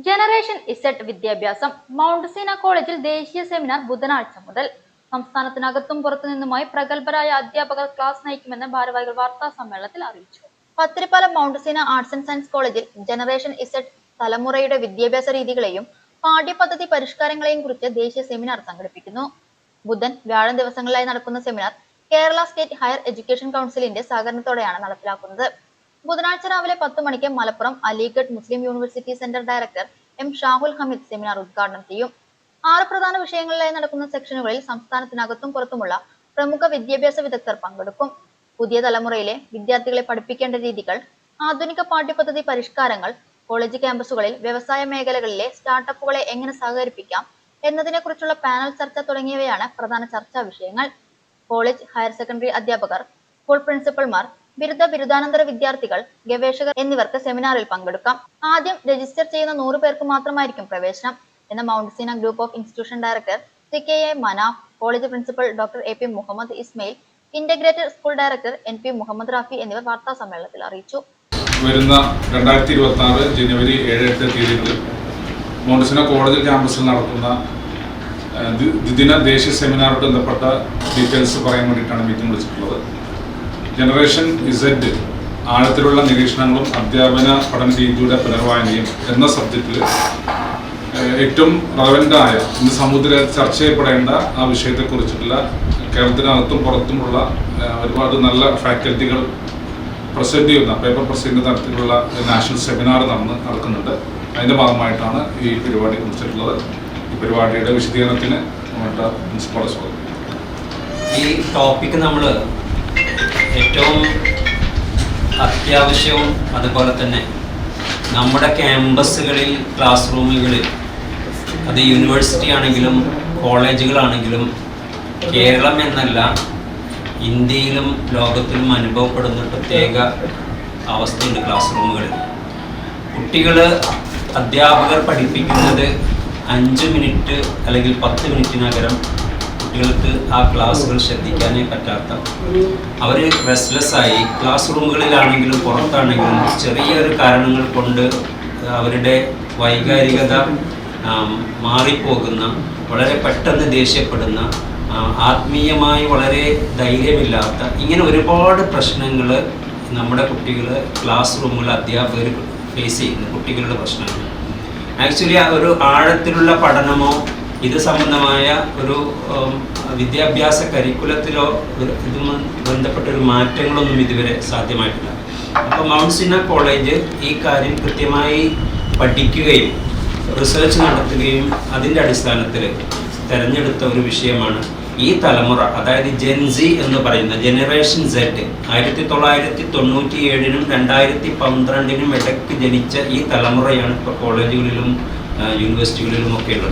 Generation Z വിദ്യാഭ്യാസം mount Seena കോളേജിൽ ദേശീയ സെമിനാർ ബുധനാഴ്ച മുതൽ. സംസ്ഥാനത്തിനകത്തും പുറത്തുനിന്നുമായി പ്രഗത്ഭരായ അധ്യാപകർ ക്ലാസ് നയിക്കുമെന്ന് ഭാരവാഹികൾ വാർത്താ സമ്മേളനത്തിൽ അറിയിച്ചു. Pathirippala mount Seena arts and science കോളേജിൽ ജനറേഷൻ ഇസെഡ് തലമുറയുടെ വിദ്യാഭ്യാസ രീതികളെയും പാഠ്യപദ്ധതി പരിഷ്കാരങ്ങളെയും കുറിച്ച് ദേശീയ സെമിനാർ സംഘടിപ്പിക്കുന്നു. ബുധൻ, വ്യാഴം ദിവസങ്ങളിലായി നടക്കുന്ന seminar Kerala state higher education കൗൺസിലിന്റെ സഹകരണത്തോടെയാണ് നടപ്പിലാക്കുന്നത്. ബുധനാഴ്ച രാവിലെ 10 മണിക്ക് Malappuram Aligarh Muslim university centre director M Shahul Hameed seminar ഉദ്ഘാടനം ചെയ്യും. 6 പ്രധാന വിഷയങ്ങളിലായി നടക്കുന്ന സെക്ഷനുകളിൽ സംസ്ഥാനത്തിനകത്തും പുറത്തുമുള്ള പ്രമുഖ വിദ്യാഭ്യാസ വിദഗ്ധർ പങ്കെടുക്കും. പുതിയ തലമുറയിലെ വിദ്യാർത്ഥികളെ പഠിപ്പിക്കേണ്ട രീതികൾ, ആധുനിക പാഠ്യപദ്ധതി പരിഷ്കാരങ്ങൾ, കോളേജ് ക്യാമ്പസുകളിൽ വ്യവസായ മേഖലകളിലെ സ്റ്റാർട്ടപ്പുകളെ എങ്ങനെ സഹകരിപ്പിക്കാം എന്നതിനെക്കുറിച്ചുള്ള പാനൽ ചർച്ച തുടങ്ങിയവയാണ് പ്രധാന ചർച്ചാ വിഷയങ്ങൾ. കോളേജ്, ഹയർ സെക്കൻഡറി അധ്യാപകർ, സ്കൂൾ പ്രിൻസിപ്പൽമാർ, ബിരുദാനന്തര വിദ്യാർത്ഥികൾ, ഗവേഷകർ എന്നിവർക്ക് സെമിനാറിൽ പങ്കെടുക്കാം. ആദ്യം രജിസ്റ്റർ ചെയ്യുന്ന 100 പേർക്ക് മാത്രമായിരിക്കും പ്രവേശനം എന്ന് mount Seena group of institution director CKA Manaf, college principal doctor AP Muhammad Ismail, integrated school director NP Muhammad Rafi എന്നിവർ വാർത്താ സമ്മേളനത്തിൽ അറിയിച്ചു. വരുന്ന 2026 ജനുവരി 7-8 തീയതികളിൽ മൗണ്ട് സീന കോളേജ് ക്യാമ്പസിൽ നടക്കുന്ന ദ്വിദിന ദേശീയ സെമിനാറുമായി ബന്ധപ്പെട്ട ഡീറ്റെയിൽസ് പറയാൻ വേണ്ടിയിട്ടാണ് മീറ്റിംഗ് വിളിച്ചിട്ടുള്ളത്. ജനറേഷൻ ഇസെഡ് ആഴത്തിലുള്ള നിരീക്ഷണങ്ങളും അധ്യാപന പഠന രീതിയുടെ പുനർവായനയും എന്ന സബ്ജക്റ്റിൽ ഏറ്റവും റെലവൻ്റായ ഇന്ന് സമൂഹത്തിൽ ചർച്ച ചെയ്യപ്പെടേണ്ട ആ വിഷയത്തെക്കുറിച്ചിട്ടുള്ള കേരളത്തിനകത്തും പുറത്തുമുള്ള ഒരുപാട് നല്ല ഫാക്കൽറ്റികൾ പ്രസൻറ്റ് ചെയ്യുന്ന പേപ്പർ പ്രസൻറ്റ് തരത്തിലുള്ള നാഷണൽ സെമിനാർ നടക്കുന്നുണ്ട്. അതിൻ്റെ ഭാഗമായിട്ടാണ് ഈ പരിപാടി കുറിച്ചിട്ടുള്ളത്. ഈ പരിപാടിയുടെ വിശദീകരണത്തിന് നമ്മുടെ പ്രിൻസിപ്പൾ സ്വാഗതം. ഈ ടോപ്പിക്ക് നമ്മൾ ഏറ്റവും അത്യാവശ്യവും അതുപോലെ തന്നെ നമ്മുടെ ക്യാമ്പസുകളിൽ, ക്ലാസ് റൂമുകളിൽ, അത് യൂണിവേഴ്സിറ്റി ആണെങ്കിലും കോളേജുകളാണെങ്കിലും കേരളം എന്നല്ല ഇന്ത്യയിലും ലോകത്തിലും അനുഭവപ്പെടുന്ന പ്രത്യേക അവസ്ഥയുണ്ട്. ക്ലാസ് റൂമുകളിൽ കുട്ടികൾ, അധ്യാപകർ പഠിപ്പിക്കുന്നത് 5 മിനിറ്റ് അല്ലെങ്കിൽ 10 മിനിറ്റിനകരം കുട്ടികൾക്ക് ആ ക്ലാസ്സുകൾ ശ്രദ്ധിക്കാനേ പറ്റാത്ത, അവർ റെസ്റ്റ്ലെസ്സായി ക്ലാസ് റൂമുകളിലാണെങ്കിലും പുറത്താണെങ്കിലും ചെറിയൊരു കാരണങ്ങൾ കൊണ്ട് അവരുടെ വൈകാരികത മാറിപ്പോകുന്ന, വളരെ പെട്ടെന്ന് ദേഷ്യപ്പെടുന്ന, ആത്മീയമായി വളരെ ധൈര്യമില്ലാത്ത, ഇങ്ങനെ ഒരുപാട് പ്രശ്നങ്ങൾ നമ്മുടെ കുട്ടികൾ ക്ലാസ് റൂമുകളിൽ അധ്യാപകർ ഫേസ് ചെയ്യുന്ന കുട്ടികളുടെ പ്രശ്നങ്ങൾ. ആക്ച്വലി ഒരു ആഴത്തിലുള്ള പഠനമോ ഇത് സംബന്ധമായ ഒരു വിദ്യാഭ്യാസ കരിക്കുലത്തിലോ ഇതുമായി ബന്ധപ്പെട്ടൊരു മാറ്റങ്ങളൊന്നും ഇതുവരെ സാധ്യമായിട്ടില്ല. അപ്പോൾ മൗണ്ട് സീന കോളേജ് ഈ കാര്യം കൃത്യമായി പഠിക്കുകയും റിസർച്ച് നടത്തുകയും അതിൻ്റെ അടിസ്ഥാനത്തിൽ തിരഞ്ഞെടുത്ത ഒരു വിഷയമാണ് ഈ തലമുറ, അതായത് ജെൻസി എന്ന് പറയുന്ന ജനറേഷൻ സെഡ്. 1997-നും 2012-നും ഇടയ്ക്ക് ജനിച്ച ഈ തലമുറയാണ് ഇപ്പോൾ കോളേജുകളിലും യൂണിവേഴ്സിറ്റികളിലും ഒക്കെ ഉള്ളത്.